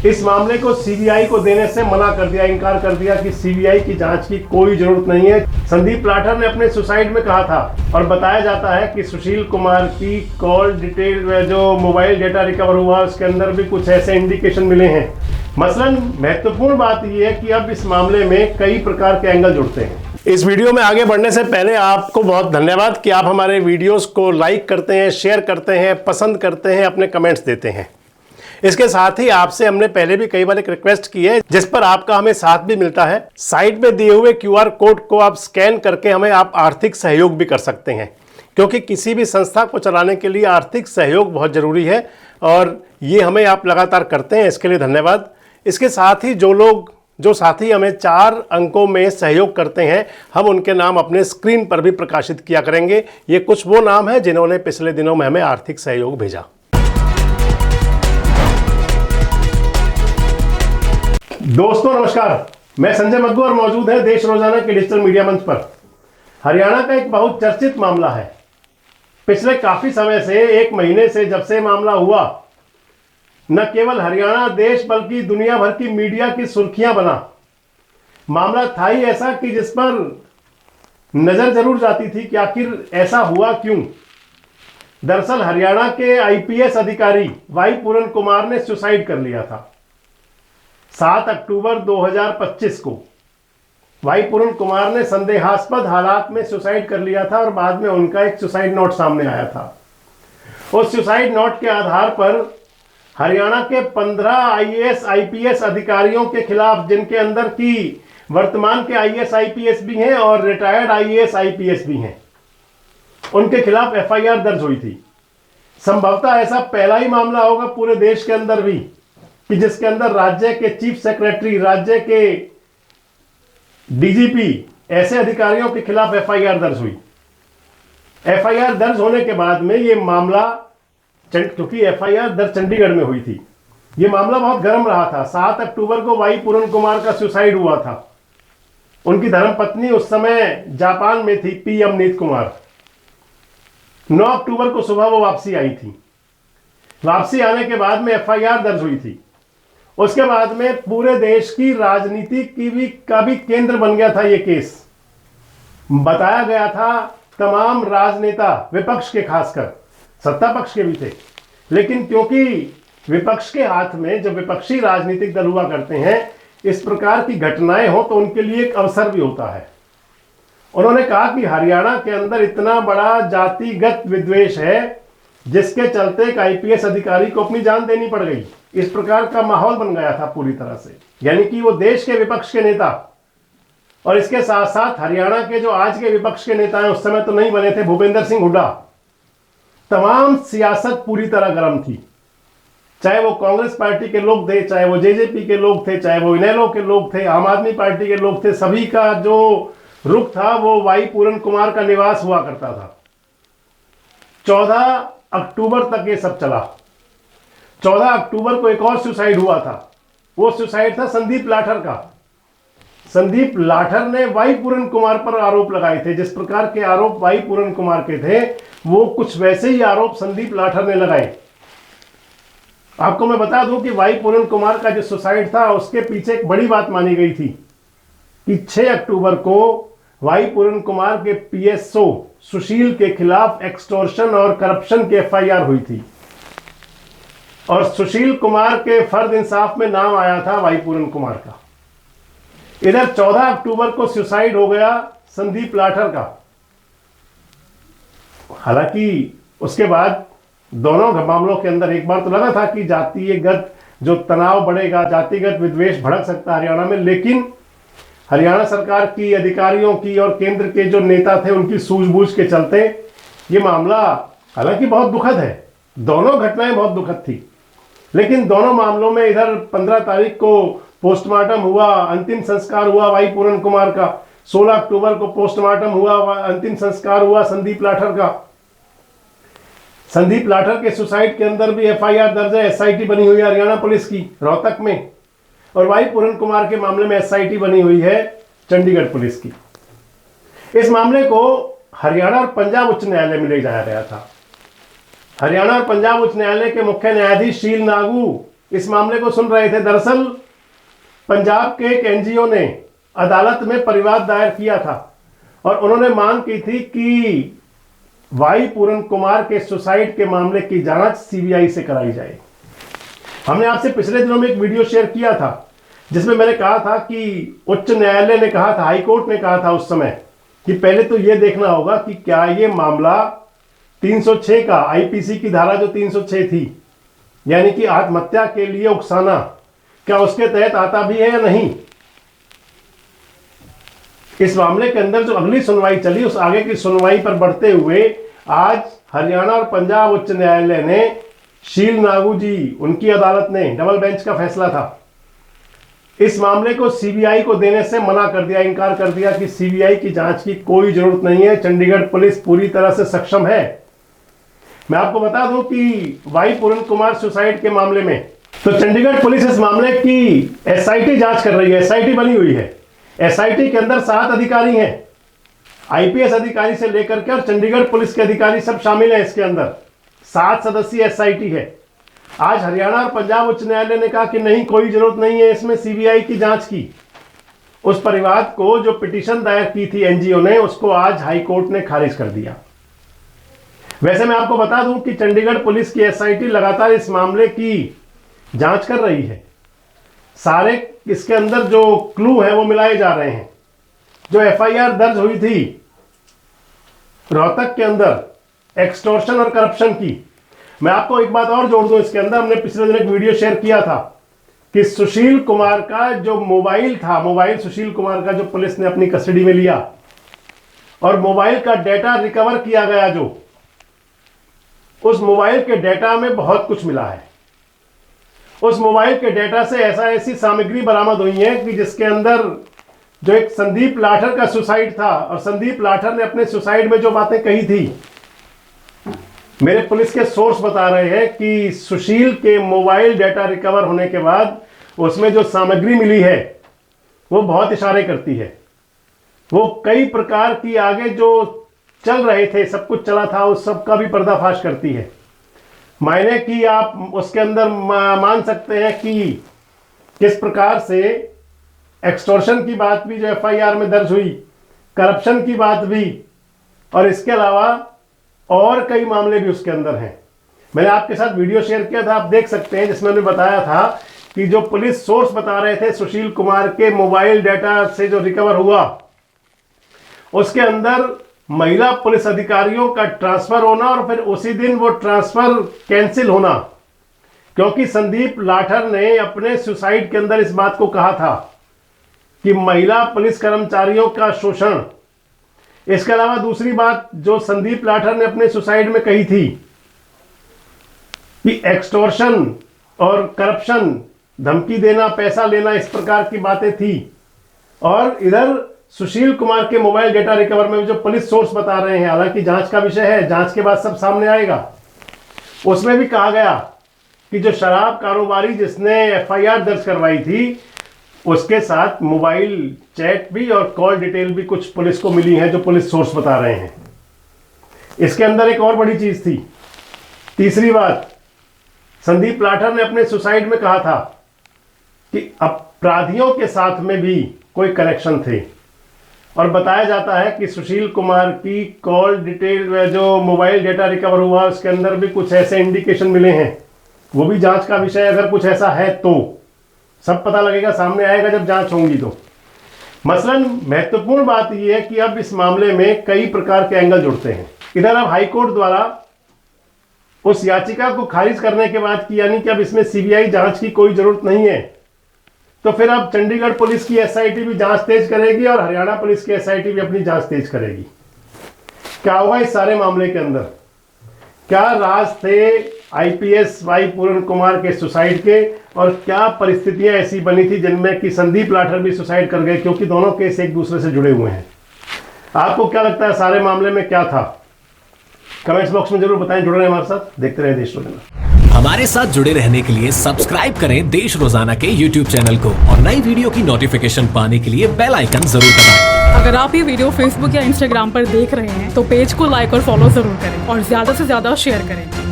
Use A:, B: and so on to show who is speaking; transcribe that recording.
A: इस मामले को सीबीआई को देने से मना कर दिया, इनकार कर दिया कि सीबीआई की जांच की कोई जरूरत नहीं है। संदीप लाठर ने अपने सुसाइड में कहा था और बताया जाता है कि सुशील कुमार की कॉल डिटेल, जो मोबाइल डेटा रिकवर हुआ उसके अंदर भी कुछ ऐसे इंडिकेशन मिले हैं। मसलन महत्वपूर्ण बात यह है कि अब इस मामले में कई प्रकार के एंगल जुड़ते हैं। इस वीडियो में आगे बढ़ने से पहले आपको बहुत धन्यवाद कि आप हमारे वीडियोस को लाइक करते हैं, शेयर करते हैं, पसंद करते हैं, अपने कमेंट्स देते हैं। इसके साथ ही आपसे हमने पहले भी कई बार एक रिक्वेस्ट की है जिस पर आपका हमें साथ भी मिलता है। साइट में दिए हुए QR कोड को आप स्कैन करके हमें आप आर्थिक सहयोग भी कर सकते हैं, क्योंकि किसी भी संस्था को चलाने के लिए आर्थिक सहयोग बहुत ज़रूरी है और ये हमें आप लगातार करते हैं, इसके लिए धन्यवाद। इसके साथ ही जो साथी हमें 4 अंकों में सहयोग करते हैं, हम उनके नाम अपने स्क्रीन पर भी प्रकाशित किया करेंगे। ये कुछ वो नाम हैं जिन्होंने पिछले दिनों में हमें आर्थिक सहयोग भेजा। दोस्तों नमस्कार, मैं संजय मग्गू और मौजूद है देश रोजाना के डिजिटल मीडिया मंच पर। हरियाणा का एक बहुत चर्चित मामला है। पिछले काफी समय से, 1 महीने से जब से मामला हुआ, न केवल हरियाणा देश बल्कि दुनिया भर की मीडिया की सुर्खियां बना। मामला था ही ऐसा कि जिस पर नजर जरूर जाती थी कि आखिर ऐसा हुआ क्यों। दरअसल हरियाणा के IPS अधिकारी वाई पूरन कुमार ने सुसाइड कर लिया था। 7 अक्टूबर 2025 को वाई पूरन कुमार ने संदेहास्पद हालात में सुसाइड कर लिया था और बाद में उनका एक सुसाइड नोट सामने आया था। उस सुसाइड नोट के आधार पर हरियाणा के 15 IAS IPS अधिकारियों के खिलाफ, जिनके अंदर की वर्तमान के IAS IPS भी हैं और रिटायर्ड IAS IPS भी हैं, उनके खिलाफ FIR दर्ज हुई थी। संभवतः ऐसा पहला ही मामला होगा पूरे देश के अंदर भी कि जिसके अंदर राज्य के चीफ सेक्रेटरी, राज्य के DGP ऐसे अधिकारियों के खिलाफ FIR दर्ज हुई। FIR दर्ज होने के बाद में ये मामला, क्योंकि FIR दर्ज चंडीगढ़ में हुई थी, ये मामला बहुत गर्म रहा था। 7 अक्टूबर को वाई पूरन कुमार का सुसाइड हुआ था। उनकी धर्मपत्नी उस समय जापान में थी, P अमनीत कुमार। 9 अक्टूबर को सुबह वो वापसी आई थी। वापसी आने के बाद में FIR दर्ज हुई थी। उसके बाद में पूरे देश की राजनीति का भी केंद्र बन गया था ये केस। बताया गया था तमाम राजनेता, विपक्ष के खासकर, सत्ता पक्ष के भी थे, लेकिन क्योंकि विपक्ष के हाथ में जो विपक्षी राजनीतिक दल हुआ करते हैं, इस प्रकार की घटनाएं हो तो उनके लिए एक अवसर भी होता है। उन्होंने कहा कि हरियाणा के अंदर इतना बड़ा जातिगत विद्वेष है जिसके चलते एक IPS अधिकारी को अपनी जान देनी पड़ गई। इस प्रकार का माहौल बन गया था पूरी तरह से, यानी कि वो देश के विपक्ष के नेता और इसके साथ साथ हरियाणा के जो आज के विपक्ष के नेता हैं, उस समय तो नहीं बने थे, भूपेंद्र सिंह हुड्डा, तमाम सियासत पूरी तरह गर्म थी। चाहे वो कांग्रेस पार्टी के लोग थे, चाहे वो JJP के लोग थे, चाहे वो इनेलो के लोग थे, आम आदमी पार्टी के लोग थे, सभी का जो रुख था वो वाई पूरन कुमार का निवास हुआ करता था। 14 अक्टूबर तक ये सब चला। 14 अक्टूबर को एक और सुसाइड हुआ था। वो सुसाइड था संदीप लाठर का। संदीप लाठर ने वाई पूरन कुमार पर आरोप लगाए थे। जिस प्रकार के आरोप वाई पूरन कुमार के थे, वो कुछ वैसे ही आरोप संदीप लाठर ने लगाए। आपको मैं बता दूं कि वाई पूरन कुमार का जो सुसाइड था, उसके पीछे एक बड़ी बात मानी गई थी कि 6 अक्टूबर को वाई पूरन कुमार के PSO सुशील के खिलाफ एक्सटॉर्शन और करप्शन की FIR हुई थी और सुशील कुमार के फर्द इंसाफ में नाम आया था वाई पूरन कुमार का। इधर 14 अक्टूबर को सुसाइड हो गया संदीप लाठर का। हालांकि उसके बाद दोनों मामलों के अंदर एक बार तो लगा था कि जातिगत जो तनाव बढ़ेगा, जातिगत विद्वेष भड़क सकता है हरियाणा में, लेकिन हरियाणा सरकार की, अधिकारियों की और केंद्र के जो नेता थे उनकी सूझबूझ के चलते ये मामला, हालांकि बहुत दुखद है, दोनों घटनाएं बहुत दुखद थी, लेकिन दोनों मामलों में इधर 15 तारीख को पोस्टमार्टम हुआ, अंतिम संस्कार हुआ वाई पूरन कुमार का। 16 अक्टूबर को पोस्टमार्टम हुआ, अंतिम संस्कार हुआ संदीप लाठर का। संदीप लाठर के सुसाइड के अंदर भी FIR दर्ज है, SIT बनी हुई है हरियाणा पुलिस की रोहतक में, और वाई पूरन कुमार के मामले में SIT बनी हुई है चंडीगढ़ पुलिस की। इस मामले को हरियाणा और पंजाब उच्च न्यायालय में ले जाया गया था। हरियाणा और पंजाब उच्च न्यायालय के मुख्य न्यायाधीश शील नागू इस मामले को सुन रहे थे। दरअसल पंजाब के एक एनजीओ ने अदालत में परिवाद दायर किया था और उन्होंने मांग की थी कि वाई पूरन कुमार के सुसाइड के मामले की जांच सीबीआई से कराई जाए। हमने आपसे पिछले दिनों में एक वीडियो शेयर किया था जिसमें मैंने कहा था कि उच्च न्यायालय ने कहा था, हाई कोर्ट ने कहा था उस समय कि पहले तो यह देखना होगा कि क्या ये मामला 306 का, आईपीसी की धारा जो 306 थी, यानी कि आत्महत्या के लिए उकसाना, क्या उसके तहत आता भी है या नहीं। इस मामले के अंदर जो अगली सुनवाई चली, उस आगे की सुनवाई पर बढ़ते हुए आज हरियाणा और पंजाब उच्च न्यायालय ने, शील नागू जी, उनकी अदालत ने, डबल बेंच का फैसला था, इस मामले को सीबीआई को देने से मना कर दिया, इनकार कर दिया कि सीबीआई की जांच की कोई जरूरत नहीं है, चंडीगढ़ पुलिस पूरी तरह से सक्षम है। मैं आपको बता दूं कि वाई पूरन कुमार सुसाइड के मामले में तो चंडीगढ़ पुलिस इस मामले की एसआईटी जांच कर रही है। एसआईटी बनी हुई है। एसआईटी के अंदर 7 अधिकारी हैं, आईपीएस अधिकारी से लेकर के और चंडीगढ़ पुलिस के अधिकारी सब शामिल हैं इसके अंदर। 7 सदस्यीय एसआईटी है। आज हरियाणा और पंजाब उच्च न्यायालय ने कहा कि नहीं, कोई जरूरत नहीं है इसमें सीबीआई की जांच की। उस परिवाद को जो पिटीशन दायर की थी एनजीओ ने, उसको आज हाई कोर्ट ने खारिज कर दिया। वैसे मैं आपको बता दूं कि चंडीगढ़ पुलिस की एसआईटी लगातार इस मामले की जांच कर रही है। सारे इसके अंदर जो क्लू है वो मिलाए जा रहे हैं। जो एफआईआर दर्ज हुई थी रोहतक के अंदर एक्सटॉर्शन और करप्शन की, मैं आपको एक बात और जोड़ दूं इसके अंदर। हमने पिछले दिन एक वीडियो शेयर किया था कि सुशील कुमार का जो मोबाइल था, मोबाइल सुशील कुमार का जो पुलिस ने अपनी कस्टडी में लिया और मोबाइल का डेटा रिकवर किया गया, जो उस मोबाइल के डेटा में बहुत कुछ मिला है। उस मोबाइल के डेटा से ऐसी सामग्री बरामद हुई है कि जिसके अंदर जो एक संदीप लाठर का सुसाइड था और संदीप लाठर ने अपने सुसाइड में जो बातें कही थी, मेरे पुलिस के सोर्स बता रहे हैं कि सुशील के मोबाइल डेटा रिकवर होने के बाद उसमें जो सामग्री मिली है वो बहुत इशारे करती है। वो कई प्रकार की आगे जो चल रहे थे, सब कुछ चला था, उस सब का भी पर्दाफाश करती है। मायने कि आप उसके अंदर मान सकते हैं कि किस प्रकार से एक्सटॉर्शन की बात भी जो एफआईआर में दर्ज हुई, करप्शन की बात भी, और इसके अलावा और कई मामले भी उसके अंदर हैं। मैंने आपके साथ वीडियो शेयर किया था, आप देख सकते हैं, जिसमें मैंने बताया था कि जो पुलिस सोर्स बता रहे थे सुशील कुमार के मोबाइल डेटा से जो रिकवर हुआ, उसके अंदर महिला पुलिस अधिकारियों का ट्रांसफर होना और फिर उसी दिन वो ट्रांसफर कैंसिल होना, क्योंकि संदीप लाठर ने अपने सुसाइड के अंदर इस बात को कहा था कि महिला पुलिस कर्मचारियों का शोषण। इसके अलावा दूसरी बात जो संदीप लाठर ने अपने सुसाइड में कही थी कि एक्सटॉर्शन और करप्शन, धमकी देना, पैसा लेना, इस प्रकार की बातें थी। और इधर सुशील कुमार के मोबाइल डेटा रिकवर में जो पुलिस सोर्स बता रहे हैं, हालांकि जांच का विषय है, जांच के बाद सब सामने आएगा, उसमें भी कहा गया कि जो शराब कारोबारी जिसने एफआईआर दर्ज करवाई थी, उसके साथ मोबाइल चैट भी और कॉल डिटेल भी कुछ पुलिस को मिली है, जो पुलिस सोर्स बता रहे हैं। इसके अंदर एक और बड़ी चीज थी। तीसरी बात, संदीप लाठर ने अपने सुसाइड में कहा था कि अपराधियों के साथ में भी कोई कनेक्शन थे, और बताया जाता है कि सुशील कुमार की कॉल डिटेल, जो मोबाइल डेटा रिकवर हुआ, उसके अंदर भी कुछ ऐसे इंडिकेशन मिले हैं। वो भी जांच का विषय, अगर कुछ ऐसा है तो सब पता लगेगा, सामने आएगा जब जांच होंगी तो। मसलन महत्वपूर्ण बात यह है कि अब इस मामले में कई प्रकार के एंगल जुड़ते हैं। इधर अब हाईकोर्ट द्वारा उस याचिका को खारिज करने के बाद कि यानी कि अब इसमें सीबीआई जांच की कोई जरूरत नहीं है, तो फिर अब चंडीगढ़ पुलिस की एसआईटी भी जांच तेज करेगी और हरियाणा पुलिस की एसआईटी भी अपनी जांच तेज करेगी। क्या होगा इस सारे मामले के अंदर? क्या राज थे आईपीएस वाई पूरन कुमार के सुसाइड के, और क्या परिस्थितियां ऐसी बनी थी जिनमें कि संदीप लाठर भी सुसाइड कर गए, क्योंकि दोनों केस एक दूसरे से जुड़े हुए हैं। आपको क्या लगता है सारे मामले में क्या था? कमेंट्स बॉक्स में जरूर बताएं। जुड़े रहें हमारे साथ, देखते रहे देश रोजाना।
B: हमारे साथ जुड़े रहने के लिए सब्सक्राइब करें देश रोजाना के YouTube चैनल को और नई वीडियो की नोटिफिकेशन पाने के लिए बेल आइकन जरूर दबाएं।
C: अगर आप ये वीडियो Facebook या Instagram पर देख रहे हैं तो पेज को लाइक और फॉलो जरूर करें और ज्यादा से ज्यादा शेयर करें।